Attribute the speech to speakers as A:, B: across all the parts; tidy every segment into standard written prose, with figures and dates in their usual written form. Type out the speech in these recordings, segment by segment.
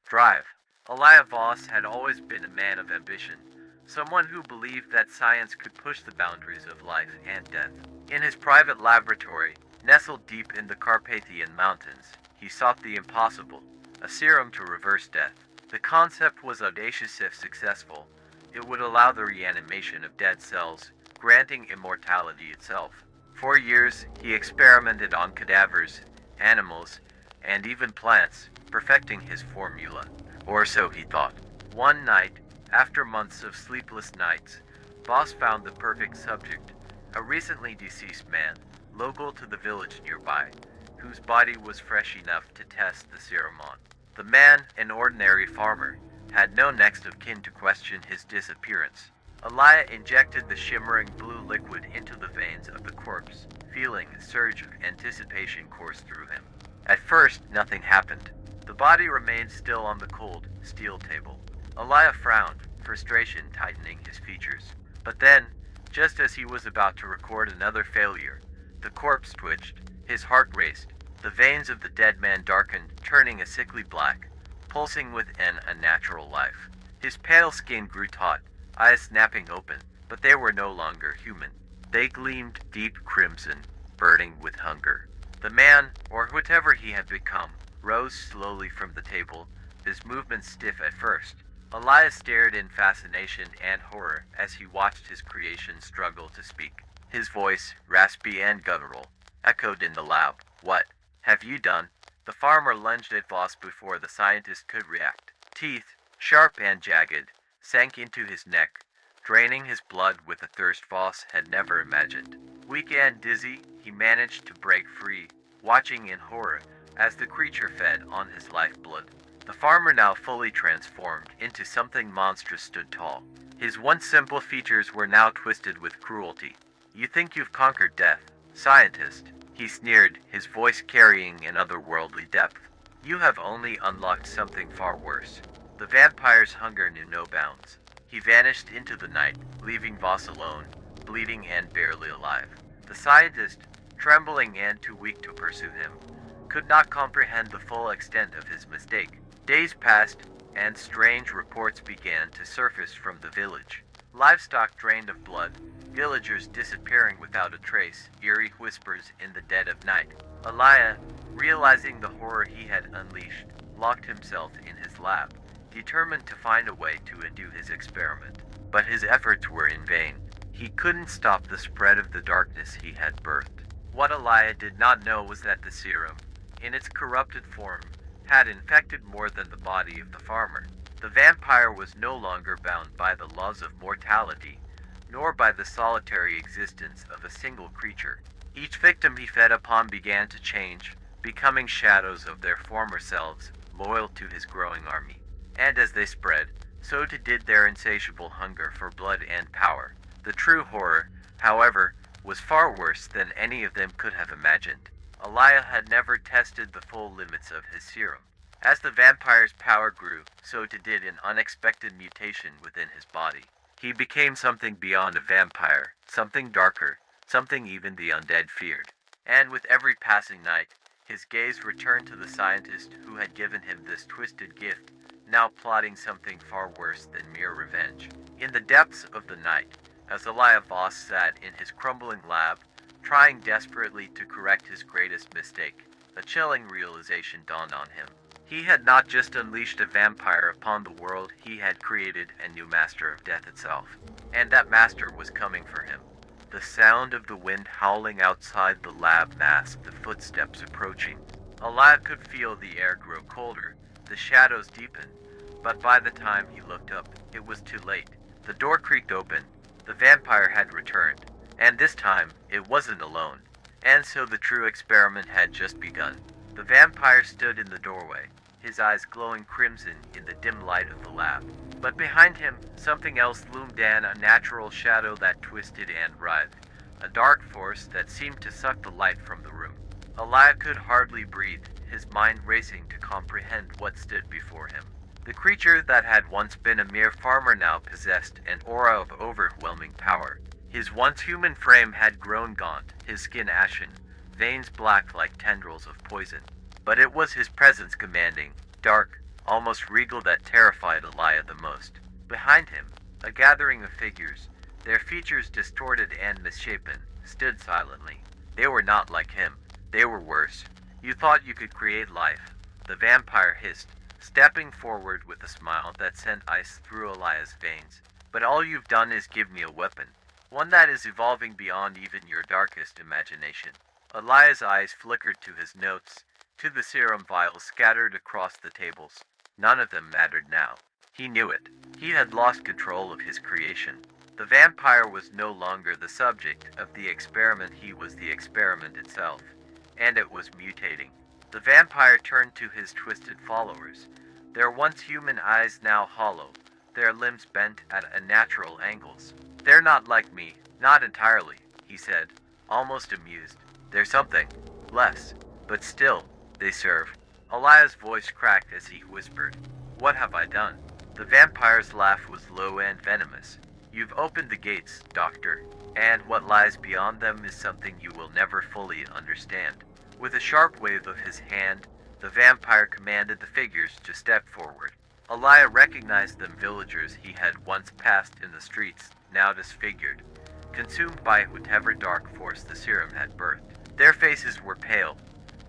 A: Drive. Elia Voss had always been a man of ambition, someone who believed that science could push the boundaries of life and death. In his private laboratory, nestled deep in the Carpathian Mountains, he sought the impossible, a serum to reverse death. The concept was audacious if successful. It would allow the reanimation of dead cells, granting immortality itself. For years, he experimented on cadavers, animals, and even plants, perfecting his formula. Or so he thought. One night, after months of sleepless nights, Voss found the perfect subject, a recently deceased man, local to the village nearby, whose body was fresh enough to test the serum on. The man, an ordinary farmer, had no next of kin to question his disappearance. Elia injected the shimmering blue liquid into the veins of the corpse, feeling a surge of anticipation course through him. At first, nothing happened. The body remained still on the cold, steel table. Elia frowned, frustration tightening his features. But then, just as he was about to record another failure, the corpse twitched, his heart raced, the veins of the dead man darkened, turning a sickly black, pulsing with an unnatural life. His pale skin grew taut, eyes snapping open, but they were no longer human. They gleamed deep crimson, burning with hunger. The man, or whatever he had become, rose slowly from the table, his movements stiff at first. Elia stared in fascination and horror as he watched his creation struggle to speak. His voice, raspy and guttural, echoed in the lab. "What have you done?" The farmer lunged at Voss before the scientist could react. Teeth, sharp and jagged, sank into his neck, draining his blood with a thirst Voss had never imagined. Weak and dizzy, he managed to break free, watching in horror as the creature fed on his lifeblood. The farmer, now fully transformed into something monstrous, stood tall. His once simple features were now twisted with cruelty. "You think you've conquered death, scientist?" he sneered, his voice carrying an otherworldly depth. "You have only unlocked something far worse." The vampire's hunger knew no bounds. He vanished into the night, leaving Voss alone, bleeding and barely alive. The scientist, trembling and too weak to pursue him, could not comprehend the full extent of his mistake. Days passed, and strange reports began to surface from the village. Livestock drained of blood, villagers disappearing without a trace, eerie whispers in the dead of night. Elia, realizing the horror he had unleashed, locked himself in his lab, determined to find a way to undo his experiment. But his efforts were in vain. He couldn't stop the spread of the darkness he had birthed. What Elia did not know was that the serum, in its corrupted form, had infected more than the body of the farmer. The vampire was no longer bound by the laws of mortality, nor by the solitary existence of a single creature. Each victim he fed upon began to change, becoming shadows of their former selves, loyal to his growing army. And as they spread, so too did their insatiable hunger for blood and power. The true horror, however, was far worse than any of them could have imagined. Elia had never tested the full limits of his serum. As the vampire's power grew, so too did an unexpected mutation within his body. He became something beyond a vampire, something darker, something even the undead feared. And with every passing night, his gaze returned to the scientist who had given him this twisted gift, now plotting something far worse than mere revenge. In the depths of the night, as Elia Voss sat in his crumbling lab, trying desperately to correct his greatest mistake, a chilling realization dawned on him. He had not just unleashed a vampire upon the world, he had created a new master of death itself. And that master was coming for him. The sound of the wind howling outside the lab masked the footsteps approaching. Elia could feel the air grow colder, the shadows deepen, but by the time he looked up, it was too late. The door creaked open. The vampire had returned, and this time, it wasn't alone. And so the true experiment had just begun. The vampire stood in the doorway, his eyes glowing crimson in the dim light of the lab. But behind him, something else loomed, an unnatural shadow that twisted and writhed, a dark force that seemed to suck the light from the room. Elia could hardly breathe, his mind racing to comprehend what stood before him. The creature that had once been a mere farmer now possessed an aura of overwhelming power. His once human frame had grown gaunt, his skin ashen, veins black like tendrils of poison. But it was his presence commanding, dark, almost regal, that terrified Elia the most. Behind him, a gathering of figures, their features distorted and misshapen, stood silently. They were not like him. They were worse. You thought you could create life, the vampire hissed, stepping forward with a smile that sent ice through Elia's veins. But all you've done is give me a weapon, one that is evolving beyond even your darkest imagination. Elia's eyes flickered to his notes, to the serum vials scattered across the tables. None of them mattered now. He knew it. He had lost control of his creation. The vampire was no longer the subject of the experiment, he was the experiment itself. And it was mutating. The vampire turned to his twisted followers. Their once human eyes now hollow, their limbs bent at unnatural angles. "They're not like me, not entirely," he said, almost amused. "There's something less, but still, they serve." Elia's voice cracked as he whispered, "What have I done?" The vampire's laugh was low and venomous. "You've opened the gates, Doctor, and what lies beyond them is something you will never fully understand." With a sharp wave of his hand, the vampire commanded the figures to step forward. Elia recognized them, villagers he had once passed in the streets, now disfigured, consumed by whatever dark force the serum had birthed. Their faces were pale,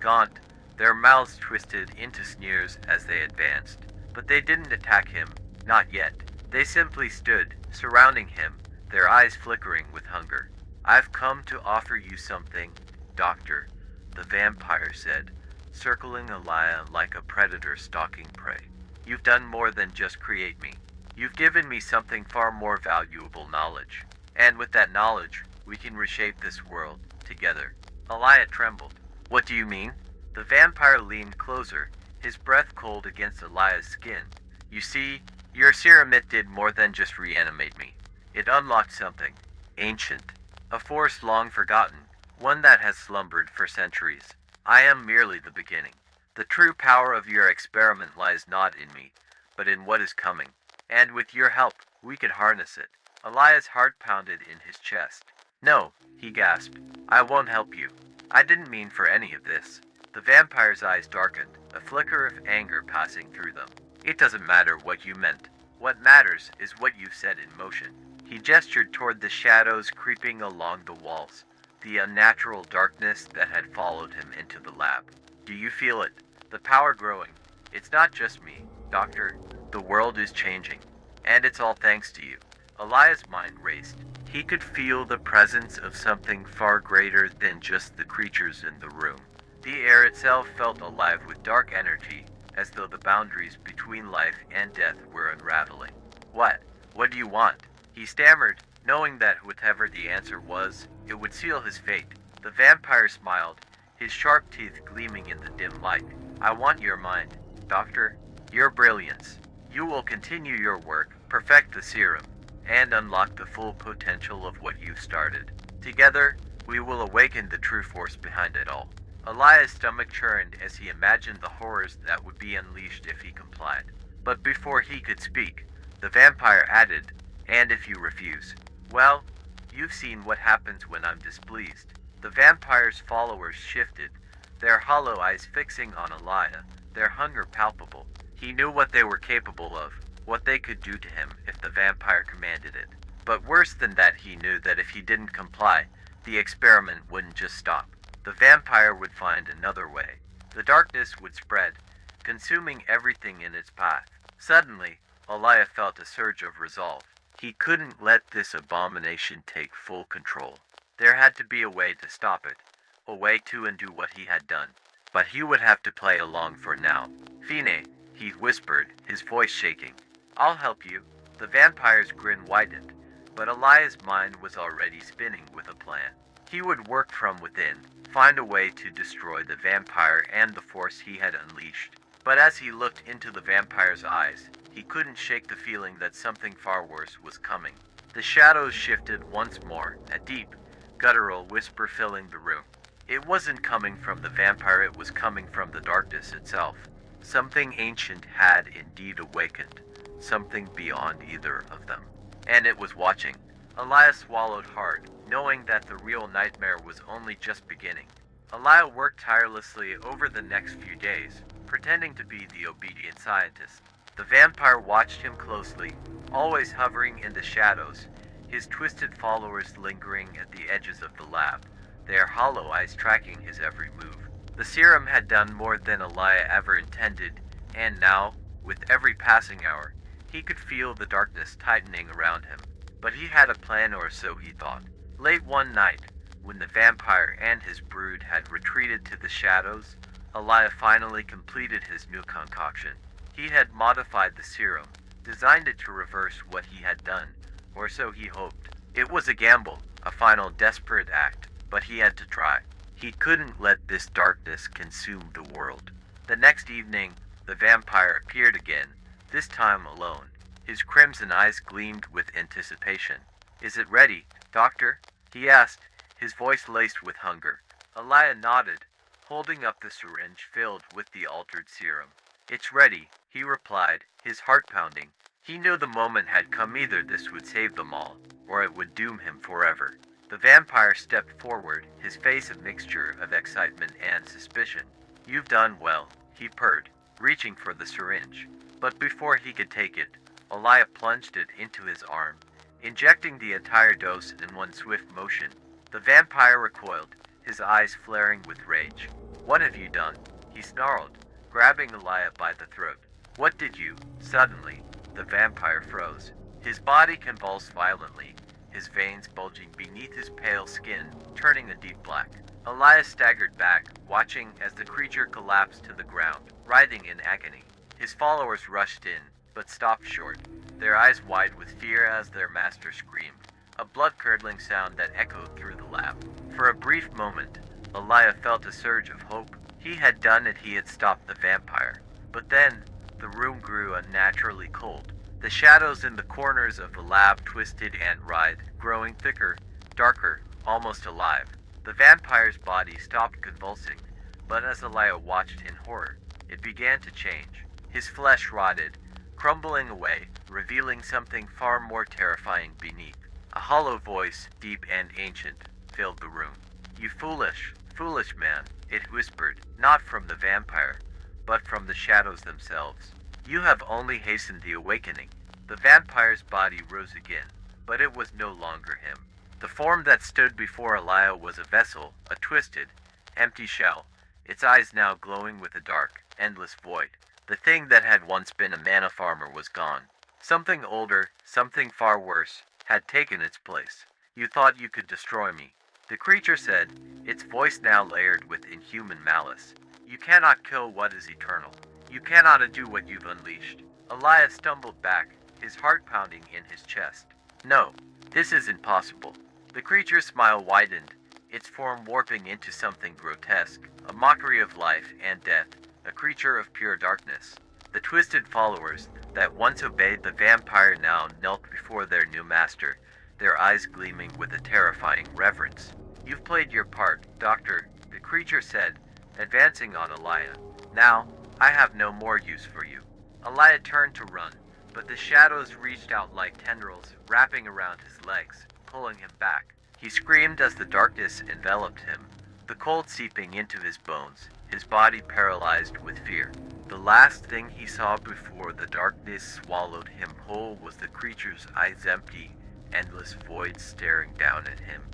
A: gaunt, their mouths twisted into sneers as they advanced. But they didn't attack him, not yet. They simply stood, surrounding him, their eyes flickering with hunger. "I've come to offer you something, Doctor," the vampire said, circling Elia like a predator stalking prey. "You've done more than just create me. You've given me something far more valuable, knowledge. And with that knowledge, we can reshape this world, together." Elia trembled. "What do you mean?" The vampire leaned closer, his breath cold against Elia's skin. "You see, your serum, it did more than just reanimate me. It unlocked something ancient, a force long forgotten, one that has slumbered for centuries. I am merely the beginning. The true power of your experiment lies not in me, but in what is coming. And with your help, we can harness it." Elia's heart pounded in his chest. "No," he gasped. "I won't help you. I didn't mean for any of this." The vampire's eyes darkened, a flicker of anger passing through them. "It doesn't matter what you meant. What matters is what you've set in motion." He gestured toward the shadows creeping along the walls, the unnatural darkness that had followed him into the lab. "Do you feel it? The power growing? It's not just me, Doctor. The world is changing. And it's all thanks to you." Elia's mind raced. He could feel the presence of something far greater than just the creatures in the room. The air itself felt alive with dark energy, as though the boundaries between life and death were unraveling. What do you want?" he stammered, knowing that whatever the answer was, it would seal his fate. The vampire smiled, his sharp teeth gleaming in the dim light. "I want your mind, Doctor, your brilliance. You will continue your work, perfect the serum, and unlock the full potential of what you've started. Together, we will awaken the true force behind it all." Elia's stomach churned as he imagined the horrors that would be unleashed if he complied. But before he could speak, the vampire added, "And if you refuse, well, you've seen what happens when I'm displeased." The vampire's followers shifted, their hollow eyes fixing on Elia, their hunger palpable. He knew what they were capable of, what they could do to him if the vampire commanded it. But worse than that, he knew that if he didn't comply, the experiment wouldn't just stop. The vampire would find another way. The darkness would spread, consuming everything in its path. Suddenly, Elia felt a surge of resolve. He couldn't let this abomination take full control. There had to be a way to stop it, a way to undo what he had done. But he would have to play along for now. "Fine," he whispered, his voice shaking. "I'll help you." The vampire's grin widened, but Elia's mind was already spinning with a plan. He would work from within, find a way to destroy the vampire and the force he had unleashed. But as he looked into the vampire's eyes, he couldn't shake the feeling that something far worse was coming. The shadows shifted once more, a deep, guttural whisper filling the room. It wasn't coming from the vampire, it was coming from the darkness itself. Something ancient had indeed awakened, something beyond either of them. And it was watching. Elia swallowed hard, knowing that the real nightmare was only just beginning. Elia worked tirelessly over the next few days, pretending to be the obedient scientist. The vampire watched him closely, always hovering in the shadows, his twisted followers lingering at the edges of the lab, their hollow eyes tracking his every move. The serum had done more than Elia ever intended, and now, with every passing hour, he could feel the darkness tightening around him. But he had a plan, or so he thought. Late one night, when the vampire and his brood had retreated to the shadows, Elia finally completed his new concoction. He had modified the serum, designed it to reverse what he had done, or so he hoped. It was a gamble, a final desperate act, but he had to try. He couldn't let this darkness consume the world. The next evening, the vampire appeared again, this time alone. His crimson eyes gleamed with anticipation. "Is it ready, Doctor?" he asked, his voice laced with hunger. Elia nodded, holding up the syringe filled with the altered serum. "It's ready," he replied, his heart pounding. He knew the moment had come. Either this would save them all, or it would doom him forever. The vampire stepped forward, his face a mixture of excitement and suspicion. "You've done well," he purred, reaching for the syringe. But before he could take it, Elia plunged it into his arm, injecting the entire dose in one swift motion. The vampire recoiled, his eyes flaring with rage. "What have you done?" he snarled, grabbing Elia by the throat. "What did you?" Suddenly, the vampire froze. His body convulsed violently, his veins bulging beneath his pale skin, turning a deep black. Elia staggered back, watching as the creature collapsed to the ground, writhing in agony. His followers rushed in, but stopped short, their eyes wide with fear as their master screamed, a blood-curdling sound that echoed through the lab. For a brief moment, Elia felt a surge of hope. He had done it, he had stopped the vampire. But then, the room grew unnaturally cold. The shadows in the corners of the lab twisted and writhed, growing thicker, darker, almost alive. The vampire's body stopped convulsing, but as Elia watched in horror, it began to change. His flesh rotted, crumbling away, revealing something far more terrifying beneath. A hollow voice, deep and ancient, filled the room. "You foolish, foolish man," it whispered, not from the vampire, but from the shadows themselves. "You have only hastened the awakening." The vampire's body rose again, but it was no longer him. The form that stood before Elia was a vessel, a twisted, empty shell, its eyes now glowing with a dark, endless void. The thing that had once been a mana farmer was gone. Something older, something far worse, had taken its place. "You thought you could destroy me," the creature said, its voice now layered with inhuman malice. "You cannot kill what is eternal. You cannot undo what you've unleashed." Elia stumbled back, his heart pounding in his chest. "No, this is impossible." The creature's smile widened, its form warping into something grotesque, a mockery of life and death, a creature of pure darkness. The twisted followers that once obeyed the vampire now knelt before their new master, their eyes gleaming with a terrifying reverence. "You've played your part, Doctor," the creature said, advancing on Elia. "Now, I have no more use for you." Elia turned to run, but the shadows reached out like tendrils, wrapping around his legs, pulling him back. He screamed as the darkness enveloped him, the cold seeping into his bones, his body paralyzed with fear. The last thing he saw before the darkness swallowed him whole was the creature's eyes, empty, endless voids staring down at him,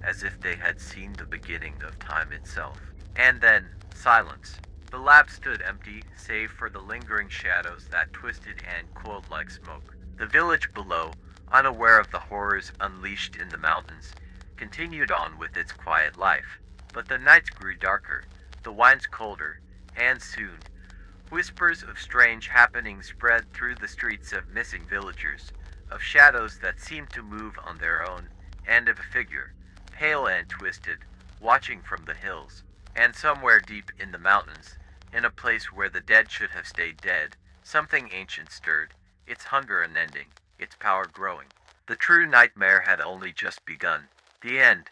A: as if they had seen the beginning of time itself. And then, silence. The lab stood empty, save for the lingering shadows that twisted and coiled like smoke. The village below, unaware of the horrors unleashed in the mountains, continued on with its quiet life. But the nights grew darker, the winds colder, and soon, whispers of strange happenings spread through the streets of missing villagers, of shadows that seemed to move on their own, and of a figure, pale and twisted, watching from the hills. And somewhere deep in the mountains, in a place where the dead should have stayed dead, something ancient stirred, its hunger unending, its power growing. The true nightmare had only just begun. The end,